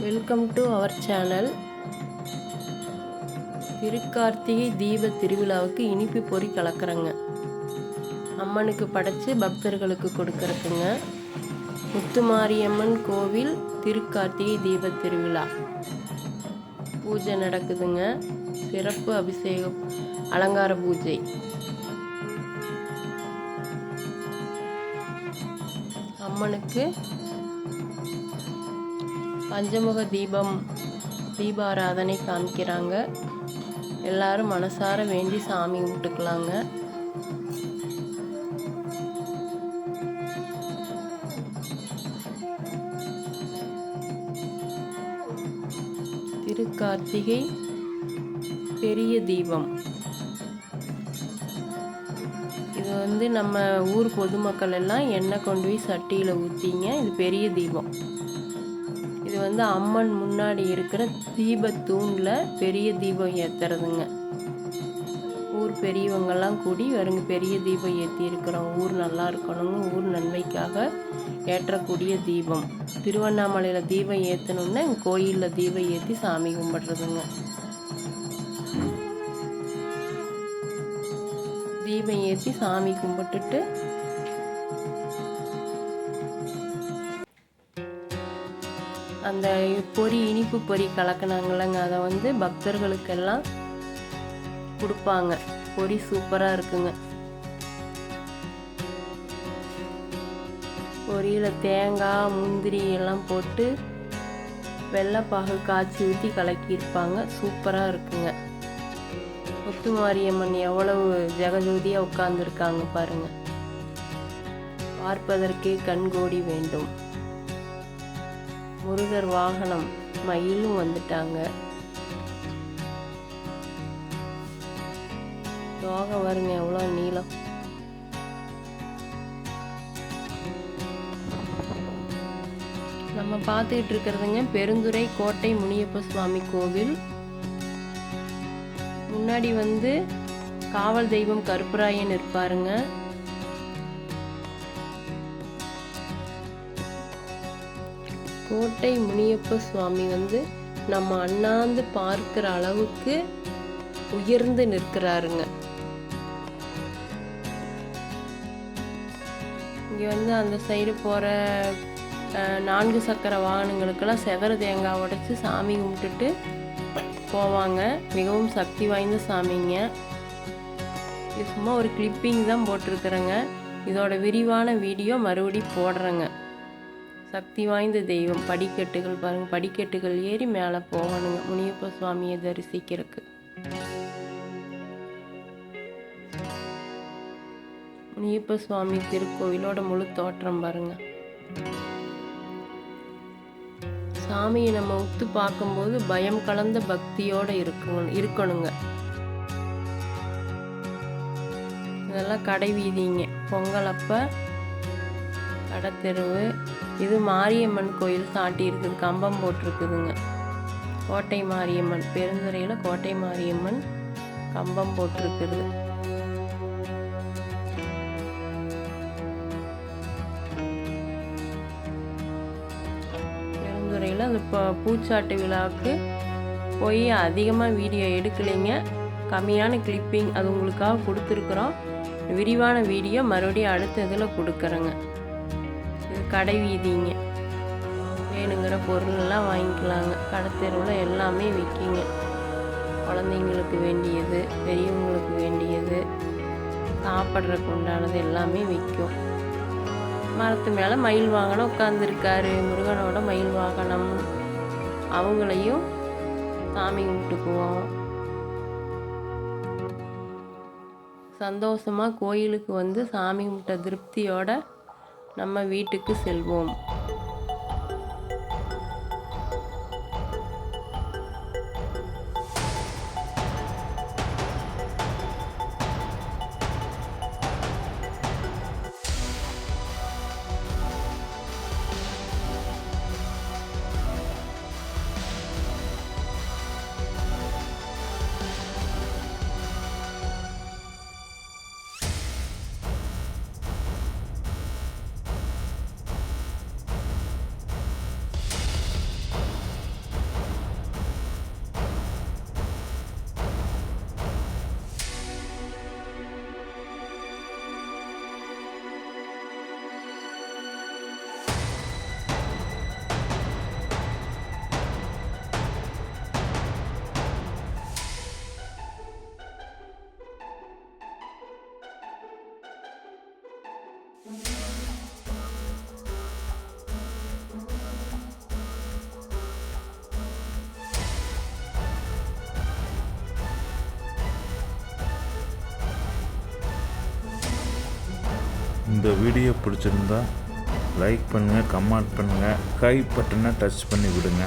Welcome to our channel. Thirukarthigai தீப திருவிழாவுக்கு இனிப்பு பொறி கலக்கிறேங்க. அம்மனுக்கு படைச்சி பக்தர்களுக்கு கொடுக்கறதுங்க. முத்துமாரியம்மன் கோவில் திருக்கார்த்திகை தீப திருவிழா பூஜை நடக்குதுங்க. சிறப்பு அபிஷேகம், அலங்கார பூஜை. அம்மனுக்கு பஞ்சமுக தீபாராதனை காமிக்கிறாங்க. எல்லாரும் மனசார வேண்டி சாமி கும்பிட்டுக்கலாங்க. திருக்கார்த்திகை பெரிய தீபம். இது நம்ம ஊர் பொதுமக்கள் எல்லாம் எண்ணெய் கொண்டு போய் சட்டியில் ஊற்றிங்க. இது பெரிய தீபம். இது அம்மன் முன்னாடி இருக்கிற தீபத்தூணில் பெரிய தீபம் ஏற்றுறதுங்க. ஊர் பெரியவங்கெல்லாம் கூடி வருங்க பெரிய தீபம் ஏற்றி இருக்கிறோம். ஊர் நல்லா இருக்கணுங்க, ஊர் நன்மைக்காக ஏற்றக்கூடிய தீபம். திருவண்ணாமலையில் தீபம் ஏற்றணுன்னா கோயிலில் தீபம் ஏற்றி சாமி கும்பிட்றதுங்க. தீபம் ஏற்றி சாமி கும்பிட்டுட்டு அந்த பொரி, இனிப்பு பொரி கலக்கினாங்களங்க, அதை பக்தர்களுக்கெல்லாம் கொடுப்பாங்க. பொரி சூப்பராக இருக்குங்க. பொரியில் தேங்காய், முந்திரி எல்லாம் போட்டு வெள்ளைப்பாகு காய்ச்சி ஊற்றி கலக்கியிருப்பாங்க. சூப்பராக இருக்குங்க. முத்துமாரியம்மன் எவ்வளவு ஜெகஜோதியாக உட்கார்ந்துருக்காங்க பாருங்க. பார்ப்பதற்கே கண்கோடி வேண்டும். முருகர் வாகனம் மயிலும் வந்துட்டாங்க. தோகை வருங்க எவ்வளோ நீளம். நம்ம பார்த்துக்கிட்டு இருக்கிறதுங்க பெருந்துறை கோட்டை முனியப்ப சுவாமி கோவில். முன்னாடி காவல் தெய்வம் கருப்பராயன் இருப்பாருங்க. கோட்டை முனியப்ப சுவாமி நம்ம அண்ணாந்து பார்க்கிற அளவுக்கு உயர்ந்து நிற்கிறாருங்க. இங்கே அந்த சைடு போகிற 4 சக்கர வாகனங்களுக்கெல்லாம் செவர தேங்காய் உடைச்சி சாமி கும்பிட்டுட்டு போவாங்க. மிகவும் சக்தி வாய்ந்த சாமிங்க. இது சும்மா ஒரு கிளிப்பிங் தான் போட்டிருக்கிறேங்க. இதோட விரிவான வீடியோ மறுபடியும் போடுறேங்க. சக்தி வாய்ந்த தெய்வம். படிக்கட்டுகள் பாருங்கள், படிக்கட்டுகள் ஏறி மேலே போகணுங்க முனியப்ப சுவாமியை தரிசிக்கிறதுக்கு. முனியப்ப சுவாமி திருக்கோவிலோட முழு தோற்றம் பாருங்க. சாமியை நம்ம உத்து பார்க்கும்போது பயம் கலந்த பக்தியோட இருக்கணுங்க. இதெல்லாம் கடை வீதிங்க. பொங்கல் அப்ப கடத்தெருவு. இது மாரியம்மன் கோயில் சாட்டி இருக்குது, கம்பம் போட்டிருக்குதுங்க. கோட்டை மாரியம்மன், பெருந்துறையில் கோட்டை மாரியம்மன் கம்பம் போட்டிருக்குது. பெருந்துறையில் அந்த பூச்சாட்டு விழாவுக்கு போய் அதிகமாக வீடியோ எடுக்கலைங்க. கம்மியான கிளிப்பிங் அது உங்களுக்காக கொடுத்துருக்குறோம். விரிவான வீடியோ மறுபடியும் அடுத்த இதில் கொடுக்குறேங்க. கடை வீதிங்க. வேணுங்கிற பொருளெல்லாம் வாங்கிக்கலாங்க. கடத்தெருவில் எல்லாமே விற்கிங்க. குழந்தைங்களுக்கு வேண்டியது, பெரியவங்களுக்கு வேண்டியது, சாப்பிட்றதுக்கு உண்டானது எல்லாமே விற்கும். மரத்து மேலே மயில் வாகனம் உட்காந்துருக்காரு. முருகனோட மயில் வாகனம். அவங்களையும் சாமி கும்பிட்டுக்குவோம். சந்தோஷமாக கோயிலுக்கு சாமி கும்பிட்ட திருப்தியோட நம்ம வீட்டுக்கு செல்வோம். இந்த வீடியோ பிடிச்சிருந்தா லைக் பண்ணுங்கள், கமெண்ட் பண்ணுங்கள், ஹை பட்டனை டச் பண்ணி விடுங்க.